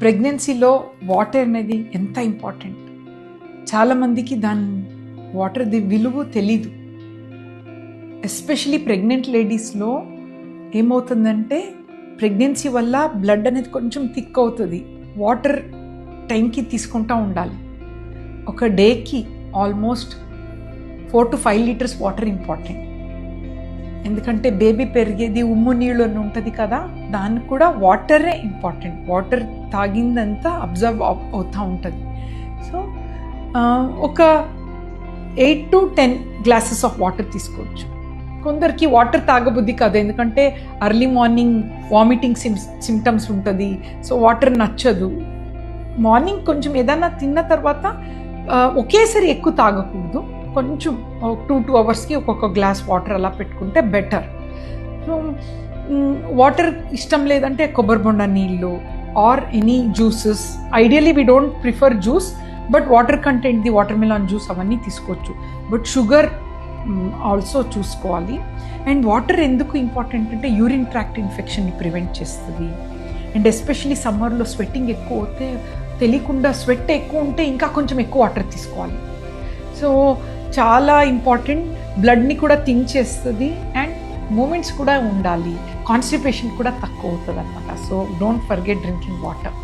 ప్రెగ్నెన్సీలో వాటర్ అనేది ఎంత ఇంపార్టెంట్, చాలామందికి దాని వాటర్ది విలువ తెలీదు. ఎస్పెషలీ ప్రెగ్నెంట్ లేడీస్లో ఏమవుతుందంటే ప్రెగ్నెన్సీ వల్ల బ్లడ్ అనేది కొంచెం థిక్ అవుతుంది. వాటర్ టైంకి తీసుకుంటూ ఉండాలి. ఒక డేకి almost 4 to 5 litres water important. ఎందుకంటే బేబీ పెరిగేది ఉమ్ము నీళ్ళు అని ఉంటుంది కదా, దానికి కూడా వాటరే ఇంపార్టెంట్. వాటర్ తాగిందంతా అబ్జర్వ్ అవుతూ ఉంటుంది. సో ఒక 8 to 10 గ్లాసెస్ ఆఫ్ వాటర్ తీసుకోవచ్చు. కొందరికి వాటర్ తాగబుద్ధి కాదు, ఎందుకంటే అర్లీ మార్నింగ్ వామిటింగ్ సిమ్టమ్స్ ఉంటుంది. సో వాటర్ నచ్చదు. మార్నింగ్ కొంచెం ఏదైనా తిన్న తర్వాత ఒకేసారి ఎక్కువ తాగకూడదు. కొంచెం 2 అవర్స్కి ఒక్కొక్క గ్లాస్ వాటర్ అలా పెట్టుకుంటే బెటర్. సో వాటర్ ఇష్టం లేదంటే కొబ్బరి బొండ నీళ్ళు or any juices. Ideally we don't prefer juice, but water కంటెంట్ది వాటర్ మిలాన్ జ్యూస్ అవన్నీ తీసుకోవచ్చు. బట్ షుగర్ ఆల్సో చూసుకోవాలి. అండ్ వాటర్ ఎందుకు ఇంపార్టెంట్ అంటే యూరిన్ ట్రాక్ట్ ఇన్ఫెక్షన్ని ప్రివెంట్ చేస్తుంది. అండ్ ఎస్పెషలీ సమ్మర్లో స్వెట్టింగ్ ఎక్కువ అవుతే తెలియకుండా స్వెట్ ఎక్కువ ఉంటే ఇంకా కొంచెం ఎక్కువ వాటర్ తీసుకోవాలి. సో చాలా ఇంపార్టెంట్. బ్లడ్ని కూడా థిన్ చేస్తుంది అండ్ మూమెంట్స్ కూడా ఉండాలి. కాన్స్టిపేషన్ కూడా తక్కువ అవుతుంది అనమాట. So don't forget drinking water.